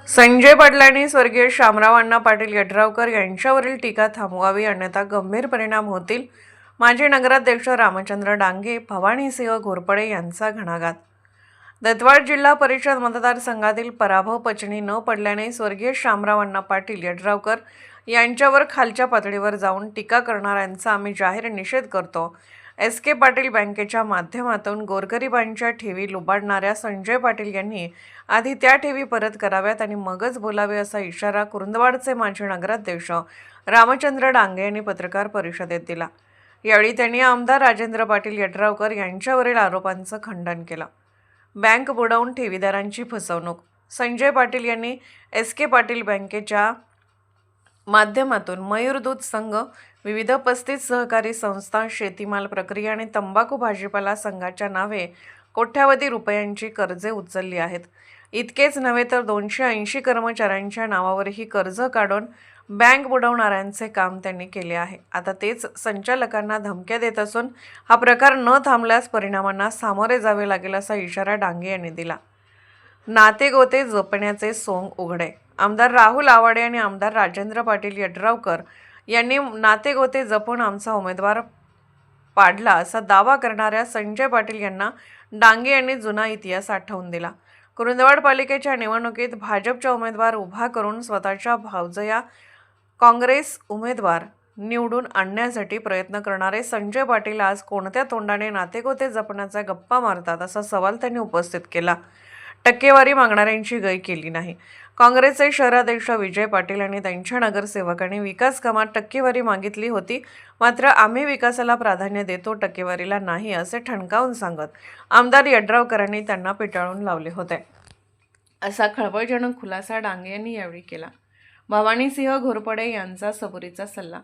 संजय पाटलांनी स्वर्गीय शामराव अण्णा पाटील यड्रावकर यांच्यावरील टीका थांबवावी अन्यथा गंभीर परिणाम होतील. माजी नगराध्यक्ष रामचंद्र डांगे, भवानीसिंह घोरपडे यांचा घणाघात. दत्तवाड जिल्हा परिषद मतदारसंघातील पराभव पचनी न पडल्याने स्वर्गीय शामराव अण्णा पाटील यड्रावकर यांच्यावर खालच्या पातळीवर जाऊन टीका करणाऱ्यांचा आम्ही जाहीर निषेध करतो. एस.के. पाटील बँकेच्या माध्यमातून गोरगरिबांच्या ठेवी लुबाडणाऱ्या संजय पाटील यांनी आधी त्या ठेवी परत कराव्यात आणि मगच बोलावे असा इशारा कुरुंदवाडचे माजी नगराध्यक्ष रामचंद्र डांगे यांनी पत्रकार परिषदेत दिला. यावेळी त्यांनी आमदार राजेंद्र पाटील यड्रावकर यांच्यावरील आरोपांचं खंडन केलं. बँक बुडवून ठेवीदारांची फसवणूक. संजय पाटील यांनी एस.के. पाटील बँकेच्या माध्यमातून मयूर दूध संघ, विविध 35 सहकारी संस्था, शेतीमाल प्रक्रिया आणि तंबाखू भाजीपाला संघाच्या नावे कोट्यावधी रुपयांची कर्जे उचलली आहेत. इतकेच नव्हे तर 280 कर्मचाऱ्यांच्या नावावरही कर्ज काढून बँक बुडवणाऱ्यांचे काम त्यांनी केले आहे. आता तेच संचालकांना धमक्या देत असून हा प्रकार न थांबल्यास परिणामांना सामोरे जावे लागेल असा इशारा डांगे यांनी दिला. नातेगोते जपण्याचे सोंग उघडे. आमदार राहुल आवाडे आणि आमदार राजेंद्र पाटील यड्रावकर यांनी नातेगोते जपून आमचा उमेदवार पाडला असा दावा करणाऱ्या संजय पाटील यांना डांगे यांनी जुना इतिहास आठवून दिला. कुरुंदवाड पालिकेच्या निवडणुकीत भाजपचा उमेदवार उभा करून स्वतःच्या भावजया काँग्रेस उमेदवार निवडून आणण्यासाठी प्रयत्न करणारे संजय पाटील आज कोणत्या तोंडाने नातेगोते जपण्याचा गप्पा मारतात असा सवाल त्यांनी उपस्थित केला. टक्केवारी मागणाऱ्यांची गय केली नाही. काँग्रेसचे शहराध्यक्ष विजय पाटील आणि त्यांच्या नगरसेवकांनी विकास कामात टक्केवारी मागितली होती, मात्र आम्ही विकासाला प्राधान्य देतो, टक्केवारीला नाही असे ठणकावून सांगत आमदार यड्रावकरांनी त्यांना पिटाळून लावले होते असा खळबळजनक खुलासा डांगे यांनी यावेळी केला. भवानीसिंह घोरपडे यांचा सबुरीचा सल्ला.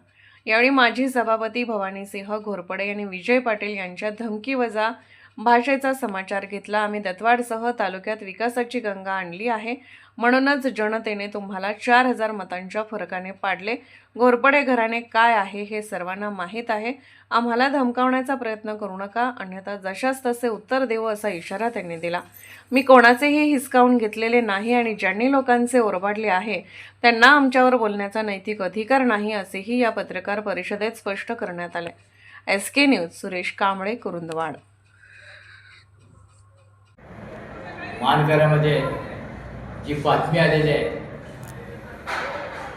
यावेळी माजी सभापती भवानीसिंह घोरपडे यांनी विजय पाटील यांच्या धमकीवजा भाषेचा समाचार घेतला. आम्ही दत्तवाडसह तालुक्यात विकासाची गंगा आणली आहे, म्हणूनच जनतेने तुम्हाला 4000 मतांच्या फरकाने पाडले. घोरपडे घराणे काय आहे हे सर्वांना माहीत आहे. आम्हाला धमकावण्याचा प्रयत्न करू नका, अन्यथा जशास तसे उत्तर देऊ असा इशारा त्यांनी दिला. मी कोणाचेही हिसकावून घेतलेले नाही आणि ज्यांनी लोकांचे ओरबाडले आहे त्यांना आमच्यावर बोलण्याचा नैतिक अधिकार नाही असेही या पत्रकार परिषदेत स्पष्ट करण्यात आले. एस.के. न्यूज, सुरेश कांबळे, कुरुंदवाड. मानकरामध्ये जी बातमी आलेली आहे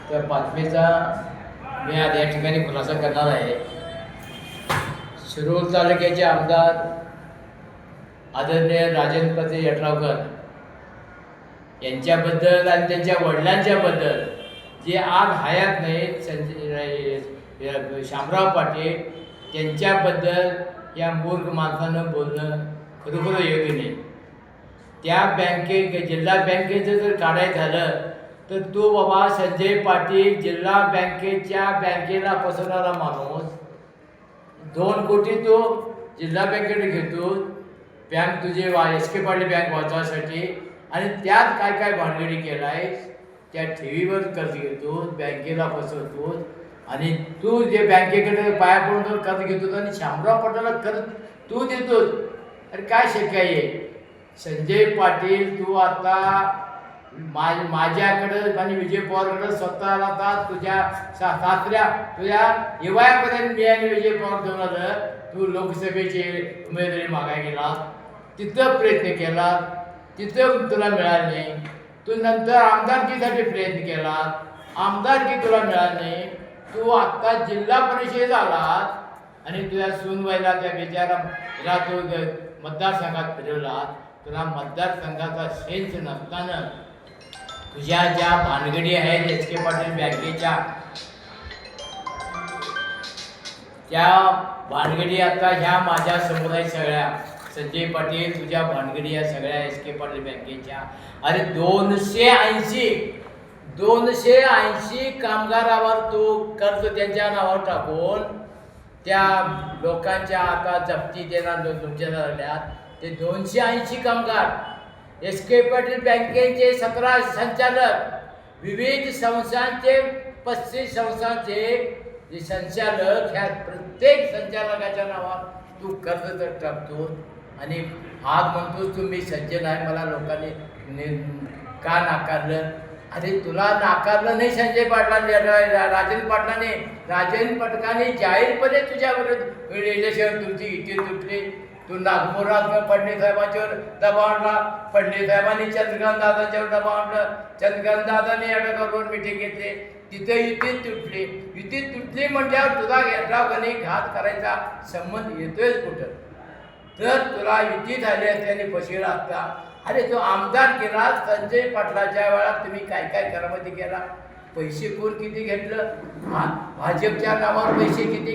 त्या बातमीचा मी आज या ठिकाणी खुलासा करणार आहे. शिरूर तालुक्याचे आमदार आदरणीय राजेंद्र पाटील यड्रावकर यांच्याबद्दल आणि त्यांच्या वडिलांच्याबद्दल जे आज हयात नाहीत संजय शामराव पाटील त्यांच्याबद्दल या मूर्ख माणसानं बोलणं खरोखर योग्य नाही. त्या जिल्हा बँकेचं जर काढायचं झालं तर तो बाबा संजय पाटील जिल्हा बँकेला फसवणारा माणूस 2 कोटी तो जिल्हा बँकेकडे घेतो, बँक तुझे एस.के. पाटील बँक वाचवायसाठी, आणि त्यात काय काय भानगडी केला आहे. त्या ठेवीवर कर्ज घेतो, बँकेला फसवतो आणि तू जे बँकेकडे पाया पडून कर्ज घेतो आणि शामराव पाटलाला कर्ज तू देतोस. अरे काय शक्य आहे संजय पाटील? तू आता माझ्याकडं आणि विजय पवारकडं स्वतःला आता तुझ्या सासऱ्या तुझ्या हिवाळ्यापर्यंत मी आणि विजय पवार घेऊन आलं. तू लोकसभेची उमेदवारी मागायला गेला, तिथं प्रयत्न केला, तिथं तुला मिळालं नाही. तू नंतर आमदारकीसाठी प्रयत्न केला, आमदारकी तुला मिळाली नाही. तू आत्ता जिल्हा परिषद आलात आणि तुझ्या सूनबाईला त्या बिचारा तू मतदारसंघात फिरवला. तुला मतदारसंघाचा सेन्स नसताना तुझ्या ज्या भानगडी आहेत एस.के. पाटील बँकेच्या, त्या भानगडी आता ह्या माझ्या समोर आहे सगळ्या. संजय पाटील तुझ्या भानगडी या सगळ्या एस.के. पाटील बँकेच्या. अरे 280 कामगारावर तू कर्ज त्यांच्या नावावर टाकून त्या लोकांच्या आता जप्ती देणार तुमच्या झाल्यात. ते 280 कामगार एस.के. पाटील बँकेचे 17 संचालक, विविध संस्थांचे 35 संस्थांचे जे संचालक, ह्या प्रत्येक संचालकाच्या नावावर तू कर्ज तर टाकतो आणि आज म्हणतोस तुम्ही सज्जन आहे, मला लोकांनी का नाकारलं. अरे तुला नाकारलं नाही संजय पाटलांनी, राजन पाटलाने. राजन पाटलाने जाहीरपणे तुझ्या विरुद्ध इलेक्शन तुमची युती तुटली. तू नागपुरात फडणवीस साहेबांच्यावर दबाव आणला, फडणवीस साहेबांनी चंद्रकांत दादांच्यावर दबाव आणलं, चंद्रकांत दादांनी अडकावर मिटिंग घेतली, तिथे युती तुटली. युती तुटली म्हटल्यावर तुझा यड्रावकरनी घात करायचा संबंध येतोयच कुठं? तर तुला युती झाली असल्याने बशीला असता. अरे तो आमदार केला संजय पाटलाच्या वेळा तुम्ही काय काय करामध्ये केला? पैसे कोण किती घेतलं? भाजपच्या नावावर पैसे किती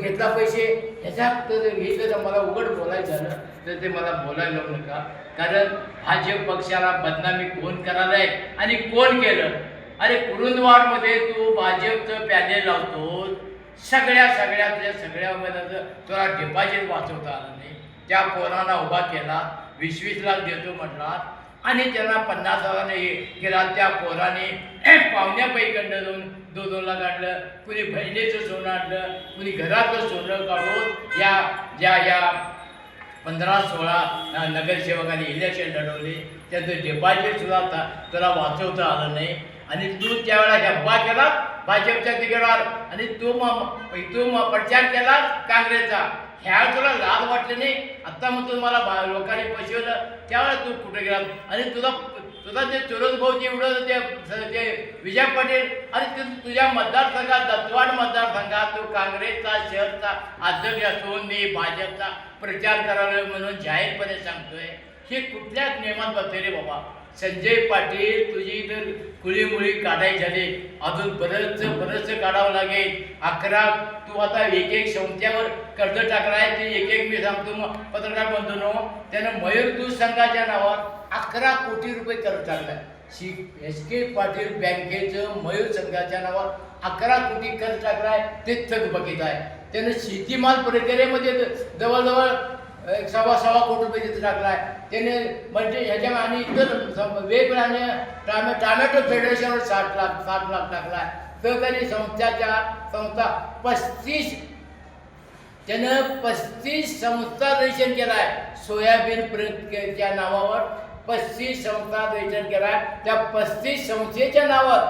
घेतला पैसे? ह्याच्यात घेतलं तर मला उघड बोलायचं झालं तर ते मला बोलायला लावू नका. कारण भाजप पक्षाला बदनामी कोण करायला आहे आणि कोण केलं? अरे कुरुंदवाडमध्ये तू भाजपचं पॅनेल लावतो, सगळ्या उमेदवाराचं तुला डिपॉझिट वाचवता आलं नाही. त्या पोरांना उभा केला, 20-20 लाख देतो म्हटला आणि त्यांना 50,000 केला. त्या पोराने पाहुण्यापैकडनं 2-2 लाख आणलं, कुणी बहिणीचं सोनं आणलं, कुणी घरातलं सोनं काढून या 15-16 नगरसेवकांनी इलेक्शन लढवले. त्याचं डिपॉझिट सुद्धा तुला वाचवता आलं नाही. आणि तू त्यावेळेला हब्बा केला भाजपच्या तिकीटावर आणि तू प्रचार केला काँग्रेसचा. ह्या तुला लाज वाटले नाही? आत्ता मग तुम्हाला लोकांनी फसवलं, त्यावेळेला तू कुठे गेला? आणि तुझा जे चुरस भाऊ जे एवढं ते विजय पाटील आणि तुझ्या मतदारसंघात दत्तवाड मतदारसंघात तू काँग्रेसचा शहरचा अध्यक्ष असून मी भाजपचा प्रचार करायला म्हणून जाहीरपणे सांगतोय. हे कुठल्याच नियमात बसले रे बाबा. संजय पाटील तुझी जर कुळीमुळी काढायची झाली अजून बरंचसं काढावं लागेल. 11 तू आता एक संस्थेवर कर्ज टाकला आहे ते एक मी सांगतो मग पत्रकार बंधूंनो, त्यानं मयूर दूध संघाच्या नावावर 11 कोटी रुपये कर्ज टाकलाय. SK पाटील बँकेचं मयूर संघाच्या नावावर 11 कोटी कर्ज टाकलाय. ते थकबकीत आहे. त्यानं शेतीमाल प्रक्रियेमध्ये जवळजवळ 1.25 कोटी रुपये तिथे टाकलाय त्याने. म्हणजे ह्याच्या आणि इतर वेगवेगळ्या टॅमॅटो फेडरेशनवर 60 लाख टाकलाय. सहकारी संस्था 35 त्यानं 35 संस्था रजिस्ट्रेशन केलाय. सोयाबीन च्या नावावर 35 संस्था रजिस्ट्रेशन केलाय. त्या 35 संस्थेच्या नावावर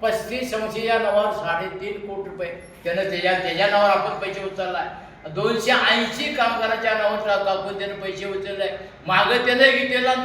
3.5 कोटी रुपये त्यानं त्याच्या नावावर आपण पैसे उचललाय. 280 कामगाराच्या नावावर टाकून त्यानं पैसे उचलले. मागं त्यानं विद्युलान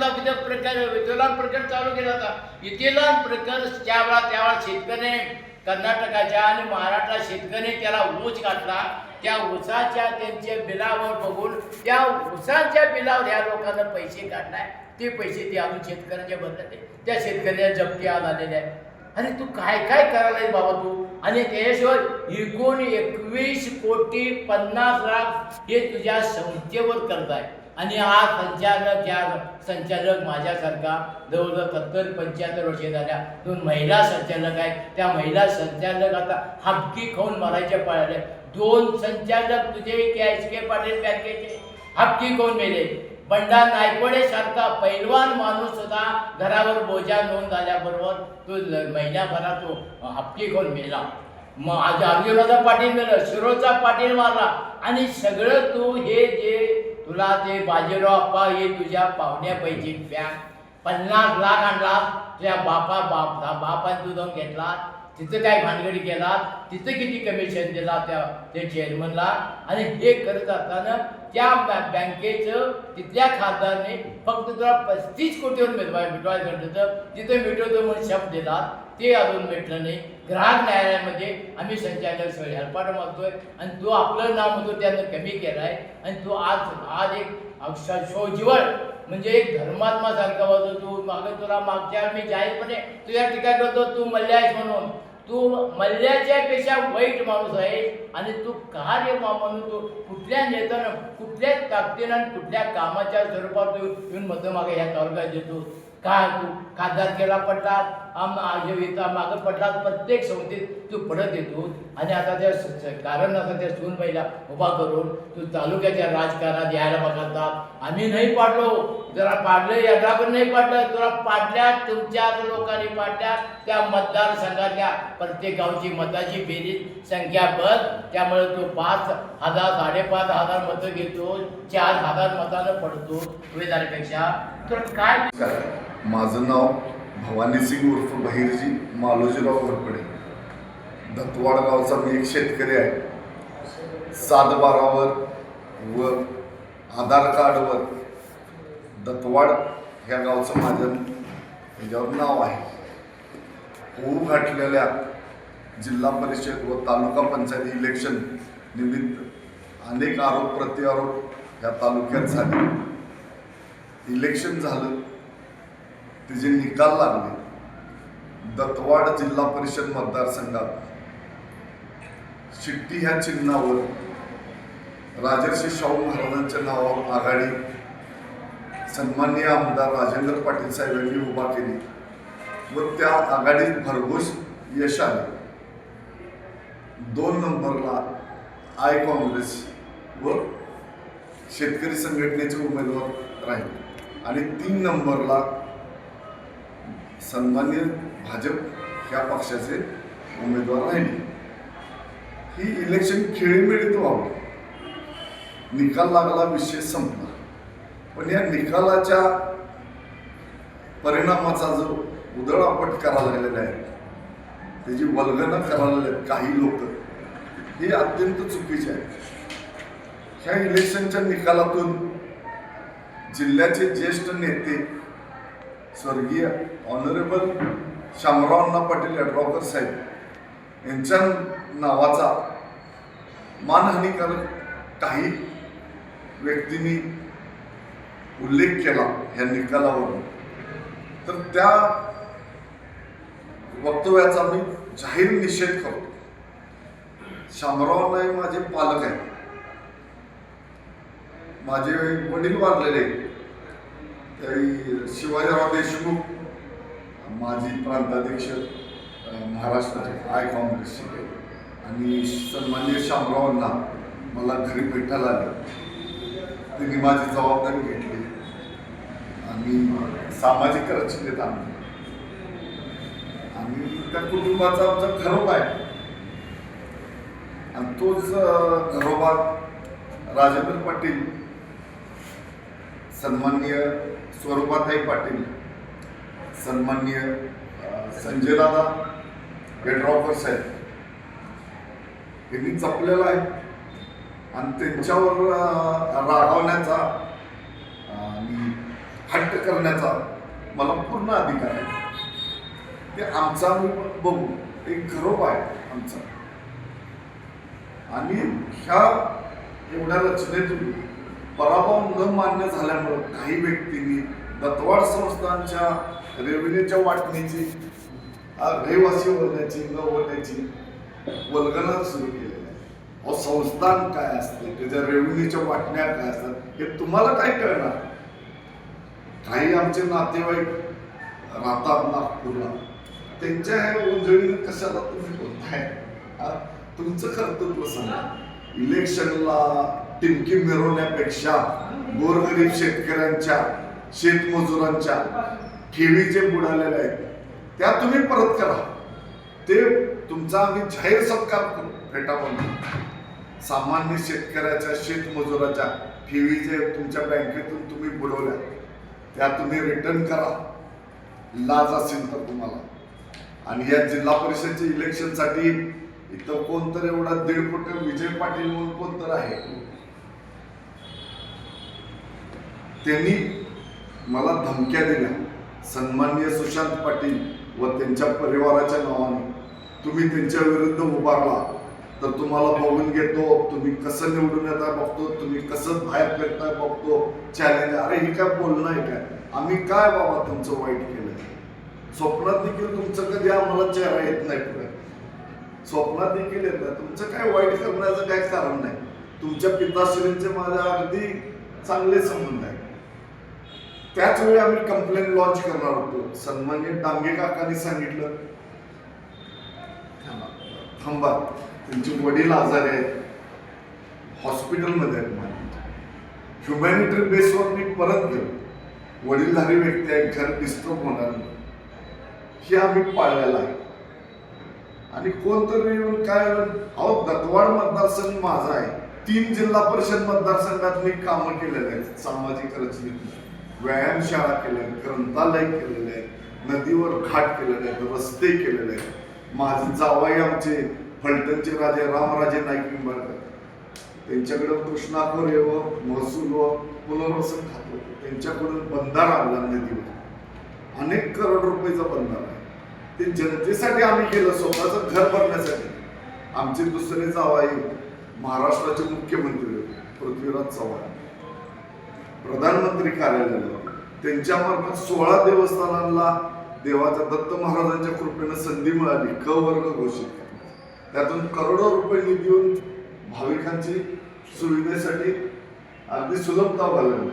प्रकरण चालू केला होता. इथेलान प्रकरण त्यावेळा शेतकऱ्याने कर्नाटकाच्या आणि महाराष्ट्र शेतकऱ्याने त्याला ऊस काढला. त्या ऊसाच्या त्यांच्या बिलावर बघून त्या ऊसाच्या बिलावर ह्या लोकांना पैसे काढलाय. ते पैसे ते अजून शेतकऱ्यांच्या बदलले, त्या शेतकऱ्याच्या जप्ती आज आलेल्या आहेत. अरे तू काय काय करायला बाबा तू? आणि त्याशिवाय 21 कोटी 50 लाख हे तुझ्या संस्थेवर कर्ज आहे. आणि आज संचालक माझ्यासारखा जवळजवळ 70-75 वर्षे झाल्या 2 महिला संचालक आहेत. त्या महिला संचालक आता हबकी खाऊन मारायच्या पाळल्या. 2 संचालक तुझे SK पाटील बँकेचे हबकी खाऊन मेले. बंडा नायकवडे सारखा पैलवान माणूस सुद्धा घरावर बोजा नोंद झाल्याबरोबर तो महिन्याभरात तो हप्ती खाऊन मेला. मग आज अर्जुनाचा पाटील मेलं, शिरोचा पाटील मारला. आणि सगळं तू हे जे तुला ते बाजीराव अप्पा हे तुझ्या पाहुण्यापैकी बँक 50 लाख आणला. तुझ्या बापाने तू जाऊन घेतला. तिथं काय भानगडी केला, तिथं किती कमिशन दिला त्या चेअरमनला. आणि हे करत असताना त्या बँकेचं तिथल्या खासदारने फक्त तुला 35 कोटीवर मिटवायचं होतं. तिथं मिटवतो म्हणून शब्द दिला, ते अजून मिटलं नाही. ग्राहक न्यायालयामध्ये आम्ही संचालक हेलपाट मागतोय आणि तो आपलं नाव म्हणतो त्यानं कमी केलं आहे. आणि तो आज एक सोजिवळ म्हणजे एक धर्मात्मासारखा वाजतो. तू तुला मागच्या मी जाहीरपणे तुझ्या ठिकाणी होतो तू मल्ल्या आहेस म्हणून. तू मल्ल्याच्या पेक्षा वाईट माणूस आहे. आणि तू कार्य म्हणून तू कुठल्या नेत्यानं कुठल्या ताकदीनं आणि कुठल्या कामाच्या स्वरूपात तू येऊन मध्यमागे ह्या तालुक्यात देतो. काय तू खासदार केला पडलात मागं पडलात प्रत्येक संस्थेत तू पडत येतो. आणि आता त्या कारण असं त्या सूनबाईला उभा करून तू तालुक्याच्या राजकारणात यायला बघतात. आम्ही नाही पाडलो, जरा पाडलं याला पण नाही पाडलं. तुला पाडल्या तुमच्याच लोकांनी पाडल्या. त्या मतदारसंघातल्या प्रत्येक गावची मताची बेरीज संख्या बघ. त्यामुळे तो 5,000 5,500 मतं घेतो, 4,000 मतानं पडतो उमेदवारापेक्षा. तर काय माझं नाव भवानी सिंग उर्फ बहिरजी मालोजीराव घोरपडे, दत्तवाड गावचा मी एक शेतकरी आहे. 7/12 व आधार कार्डवर दत्तवाड ह्या गावचं माझं ह्याच्यावर नाव आहे. होऊ घातलेल्या जिल्हा परिषद व तालुका पंचायत इलेक्शन निमित्त अनेक आरोप प्रत्यारोप या तालुक्यात झाले. इलेक्शन झालं, त्याचे निकाल लागले. दत्तवाड जिल्हा परिषद मतदारसंघात शिट्टी ह्या चिन्हावर राजर्षी शाहू महाराजांच्या नावावर आघाडी सन्माननीय आमदार राजेंद्र पाटील साहेबांनी उभा केली व त्या आघाडीत भरघोस यश आले. 2 नंबरला आय काँग्रेस व शेतकरी संघटनेचे उमेदवार राहिले आणि 3 नंबरला सन्माननीय भाजप ह्या पक्षाचे उमेदवार राहिले. ही इलेक्शन खेळीमेळीत व्हावं, निकाल लागला, विषय संपला. पण या निकालाच्या परिणामाचा जो उधळापट करायला लागलेला आहे, त्याची वल्गना करायला लागलेत काही लोक, हे अत्यंत चुकीचे आहे. ह्या इलेक्शनच्या निकालातून जिल्ह्याचे ज्येष्ठ नेते स्वर्गीय ऑनरेबल शामराव पाटील यड्रावकर साहेब यांच्या नावाचा मानहानीकारक काही व्यक्तींनी उल्लेख केला ह्या निकालावरून, तर त्या वक्तव्याचा मी जाहीर निषेध करतो. शामराव नाईक माझे पालक आहेत, माझे वडील वारलेले त्यावेळी शिवाजीराव देशमुख माजी प्रांताध्यक्ष महाराष्ट्राचे आय काँग्रेसचे आणि सन्माननीय शामरावांना मला घरी भेटायला आले. त्यांनी माझी जबाबदारी घेतली आणि सामाजिक रचनेत आणली आणि त्या कुटुंबाचा आमचा घरोबा आहे आणि तोच घरोबा राजेंद्र पाटील, सन्माननीय स्वरूपाताई पाटील, सन्माननीय संजयदादा यड्रावकर साहेब यांनी जपलेला आहे आणि त्यांच्यावर रागावण्याचा आणि हट्ट करण्याचा मला पूर्ण अधिकार आहे. ते आमचा आम्ही बघू, एक घरोबा आहे आमचा आणि ह्या एवढ्या रचनेतून पराभव न मान्य झाल्यामुळं काही व्यक्तींनी दत्तवाड संस्थांच्या रेव्हेन्यूच्या वाटणीची, रहिवासी वर्गाची, न वर्गाची वल्गना सुरू केलेली आहे. अहो, संस्थान काय असते, त्याच्या रेव्हेन्यूच्या वाटण्या काय असतात हे तुम्हाला काय कळणार? काही आमचे नातेवाईक राहतात नागपूरला, त्यांच्या ह्या उजळीने कशाला तुम्ही बोलताय? तुमचं कर्तव्य सांगा. इलेक्शनला टिमकी मिरवण्यापेक्षा गोरगरीब शेतकऱ्यांच्या, शेतमजुरांच्या ठेवी जे बुडालेल्या आहेत त्या तुम्ही परत करा. ते तुमचा आम्ही जाहीर सत्कार करू फेटावून. सामान्य शेतकऱ्याच्या, शेतमजुराच्या ठेवी जे तुमच्या बँकेतून तुम्ही बुडवल्या त्या तुम्ही रिटर्न करा, लाज असेल तर तुम्हाला. आणि या जिल्हा परिषदच्या इलेक्शनसाठी इथं कोणतर एवढा 1.5 फूट विजय पाटील म्हणून कोणतर आहे, त्यांनी मला धमक्या दिल्या. सन्माननीय सुशांत पाटील व त्यांच्या परिवाराच्या नावाने तुम्ही त्यांच्या विरुद्ध उभारला तर तुम्हाला बघून घेतो, तुम्ही कसं निवडून येताय बघतो, तुम्ही कसं बाहेर फिरताय बघतो, चॅलेंज. अरे हे काय बोलणं आहे काय? आम्ही काय बाबा तुमचं वाईट केलं? स्वप्नात देखील तुमचं कधी आम्हाला चेहरा येत नाही पुढे, स्वप्नात देखील येत नाही. तुमचं काय वाईट करण्याचं काय कारण नाही. तुमच्या पिताश्रींचे माझ्या अगदी चांगले संबंध आहेत. त्याच वेळी आम्ही कंप्लेंट लॉन्च करणार होतो. सन्माननीय डांगे काकांनी सांगितलं थांबा, त्यांचे वडील आजारी आहेत, हॉस्पिटलमध्ये आहेत. ह्युमॅनिटरी बेसवर मी परत गेलो. वडीलधारी व्यक्ती आहे, घर डिस्टर्ब होणार नाही हे आम्ही पाळलेलं आहे. आणि कोणतरी येऊन काय, अहो दत्तवाड मतदारसंघ माझा आहे. 3 जिल्हा परिषद मतदारसंघात मी कामं केलेले आहेत. सामाजिक रचनेत व्यायामशाळा केल्या, ग्रंथालय केलेले आहे, नदीवर घाट केलेले आहेत, रस्ते केलेले आहेत. माझे जावई आमचे फलटणचे राजे रामराजे नाईक निंबाळकर, त्यांच्याकडे कृष्णा खोरे व महसूल व पुनर्वसन खातो, त्यांच्याकडून बंधारा आणला नदीवर. अनेक करोड रुपयाचा बंधारा आहे. ते जनतेसाठी आम्ही केलं, स्वतःचं घर भरण्यासाठी. आमचे दुसरे जावई महाराष्ट्राचे मुख्यमंत्री पृथ्वीराज चव्हाण, प्रधानमंत्री कार्यालयाला त्यांच्यामार्फत 16 देवस्थानांना देवाच्या दत्त महाराजांच्या कृपेनं संधी मिळाली क वर्ग घोषित करण्याची. त्यातून करोडो रुपये निधी देऊन भाविकांची सुविधेसाठी अगदी सुलभता झालेली.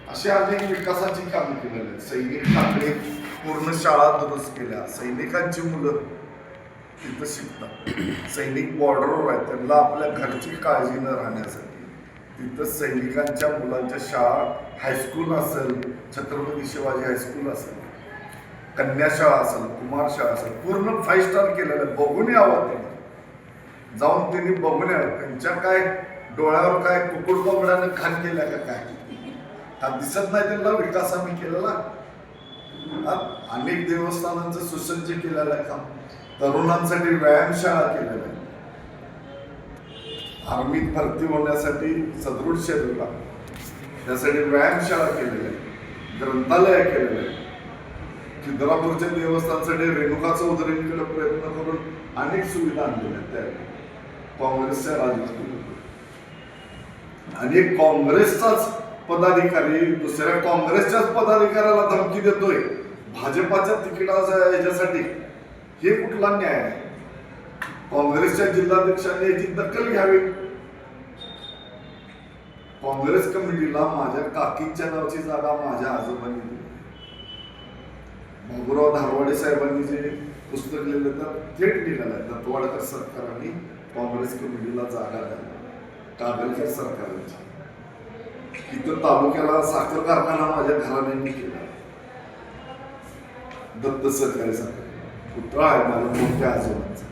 अशी अनेक विकासाची कामे केलेली आहेत. सैनिक ठाकरे पूर्ण शाळा दुरुस्त केल्या. सैनिकांची मुलं तिथं शिकतात. सैनिक बॉर्डरवर आहेत, त्यांना आपल्या घरची काळजी न राहण्यासाठी तिथं सैनिकांच्या मुलांच्या शाळा, हायस्कूल असेल, छत्रपती शिवाजी हायस्कूल असेल, कन्या शाळा असेल, कुमार शाळा असेल, पूर्ण 5 स्टार केलेलं. बघून यावं त्यांनी, जाऊन त्यांनी बघून यावं. त्यांच्या काय डोळ्यावर काय कुकुड कोंबड्यानं खाण केल्या का काय, हा दिसत नाही त्यांना विकास आम्ही केलेला. अनेक देवस्थानांचं सुसज्ज केलेलं आहे काम. तरुणांसाठी व्यायामशाळा केलेल्या आहे. आर्मीत भरती होण्यासाठी सदृढ शरीर त्यासाठी व्यायामशाळा केलेल्या आहे, ग्रंथालय केलेलं आहे. खिद्रापूरच्या देवस्थानासाठी रेणुका चौधरींकडे प्रयत्न करून अनेक सुविधा आणलेल्या आहेत. त्या काँग्रेसच्या राजकीय आणि काँग्रेसचाच पदाधिकारी दुसऱ्या काँग्रेसच्याच पदाधिकाऱ्याला धमकी देतोय भाजपाच्या तिकिटाच्या ह्याच्यासाठी, हे कुठला न्याय आहे? काँग्रेसच्या जिल्हाध्यक्षांनी याची दखल घ्यावी. काँग्रेस कमिटीला माझ्या काकींच्या नावाची जागा माझ्या आजोबांनी दिली. भाऊराव धारवाडे साहेबांनी जे पुस्तक लिहिलं तर थेट निघालंय, दत्तवाडकर सरकारांनी काँग्रेस कमिटीला जागा द्यावी, कागलकर सरकारांची. इथं तालुक्याला साखर कारखाना माझ्या घराण्यांनी केला, दत्त सहकारी साखर पुतळा आहे माझ्या मोठ्या आजोबांचा.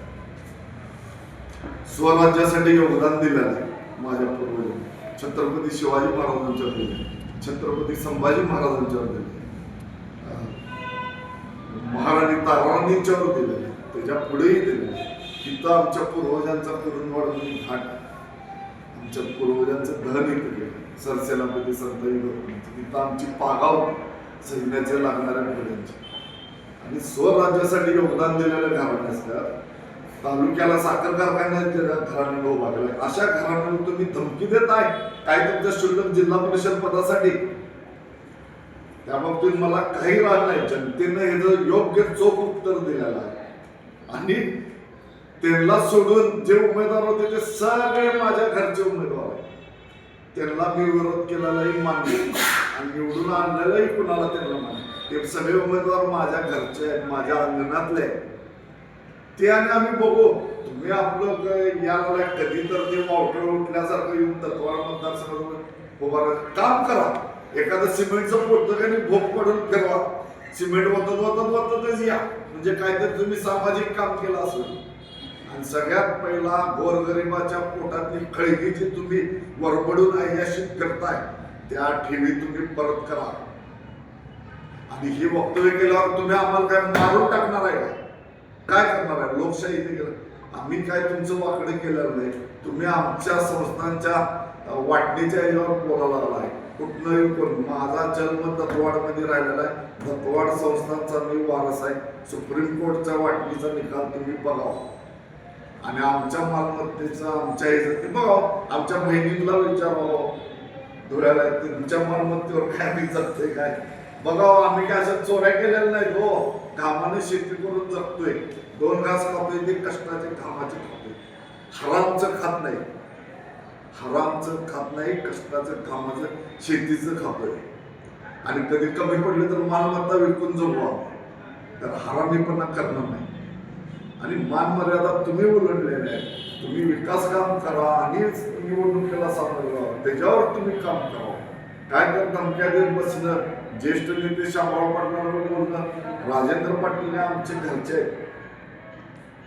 स्वराज्यासाठी योगदान दिलेलं आहे माझ्या पूर्वजांनी. छत्रपती शिवाजी महाराजांच्या दिले, छत्रपती संभाजी महाराजांच्यावर दिले, महाराणी ताराणींच्यावर दिलेले, त्याच्या पुढेही दिलेले. तिथं आमच्या पूर्वजांचा कुरुंदवाड घाट, आमच्या पूर्वजांचं दहन इथं केलं. सरसेनापती संतई तिथं आमची पागाव सैन्याचे लागणाऱ्या मुलांची. आणि स्वराज्यासाठी योगदान दिलेल्या घराणे असतात. तालुक्याला साखर कारखान्याच्या घराण्याला उभा केला. अशा घराण्याला तुम्ही धमकी देत आहे काय तुमच्या शुल्लक जिल्हा परिषद पदासाठी? त्या बाबतीत मला काही राग नाही. जनतेनं हे योग्य चोख उत्तर दिलेलं आहे. आणि त्यांना सोडून जे उमेदवार होते ते सगळे माझ्या घरचे उमेदवार आहेत. त्यांना मी विरोध केलेलाही मान्य आणि निवडून आणलेलाही कुणाला त्यांना मान्य. ते सगळे उमेदवार माझ्या घरचे आहेत, माझ्या अंगणातले आहेत. ते आणि आम्ही बघू. तुम्ही आपलं याला कधी तर ते मावटं उठल्यासारखं येऊन तत्वार मतदारसंघात उभा काम करा. एखादं सिमेंटचं पोटकाने भोग पडून फिरवा. सिमेंट वततच या, म्हणजे काहीतरी तुम्ही सामाजिक काम केलं असेल. आणि सगळ्यात पहिला गोरगरिबाच्या पोटातली खळगी जी तुम्ही वरबडून अय्याशीत करताय त्या ठेवी तुम्ही परत करा. आणि हे वक्तव्य केल्यावर तुम्ही आम्हाला काय मारून टाकणार आहे का? काय करणार आहे? लोकशाही इथे गेलं. आम्ही काय तुमचं वाकडे केलेलं नाही. तुम्ही आमच्या संस्थांच्या वाटणीच्या याच्यावर बोलायला लागलाय. कुठनंही कोण. माझा जन्म दत्तवाडमध्ये राहिलेला आहे. दत्तवाड संस्थांचा मी वारस आहे. सुप्रीम कोर्टच्या वाटणीचा निकाल तुम्ही बघावा आणि आमच्या मालमत्तेचा आमच्या ह्याचं बघावं. आमच्या बहिणीला विचारावं धुळ्याला तुमच्या मालमत्तेवर काय मी जगतोय काय बघावं. आम्ही काय असं चोऱ्या केलेल्या नाहीत हो. घामाने शेती करून जगतोय. 2 घास खातोय ते कष्टाचे घामाचे खातोय. हरामचं खात नाही. हरामचं खात नाही, कष्टाचं घामाचं शेतीचं खातोय. आणि कधी कमी पडले तर मालमत्ता विकून जगू. तर हरामीपणा करणार नाही. आणि मान मर्यादा तुम्ही उलटलेल्या आहे. तुम्ही विकास काम करा आणि निवडणुकीला सामोरं जावा. त्याच्यावर तुम्ही काम करा. काय तर धमक्या देत बसणं. ज्येष्ठ नेते शामराव पाटलांवर बोलणं. राजेंद्र पाटील आमचे घरचे आहेत,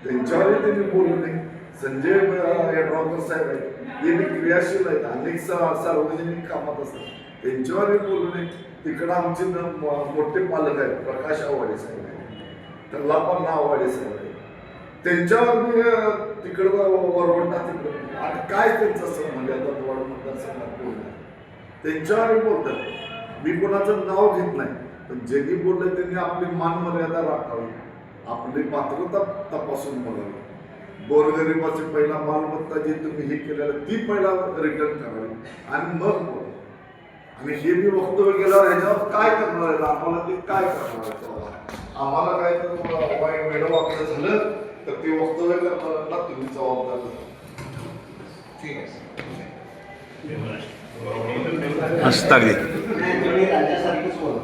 त्यांच्यावरही त्यांनी बोलू नये. संजय यड्रावकर साहेब आहेत, ते क्रियाशील आहेत. अनेक सार्वजनिक कामात असतात. त्यांच्यावरही बोलू नये. तिकडं आमचे मोठे पालक आहेत, प्रकाश आव्हाडे साहेब आहेत, त्याला पण आव्हाडे साहेब आहे, त्यांच्यावर मी तिकडं वरवंटा तिकडं आणि काय त्यांचं असं म्हणजे आता दत्तवाड मतदारसंघात बोलणार त्यांच्यावरही बोलतात. मी कोणाचं नाव घेत नाही, पण ज्यांनी बोललं त्यांनी आपली मान मर्यादा राखावी, आपली पात्रता तपासून बघावी. गोरगरिबाची पहिला मालमत्ता जी तुम्ही हे केलेलं ती पहिला रिटर्न करावी आणि मग बोला. आणि हे मी वक्तव्य केल्यावर ह्याच्यावर काय करणार आहे, आम्हाला ते काय करणार आहे, आम्हाला काय तर वाईट वेळ वागलं झालं तर ते वक्तव्य करणाऱ्यांना तुम्ही जबाबदार धरा. ठीक आहे. हस्तागदी राजासारखंच बोल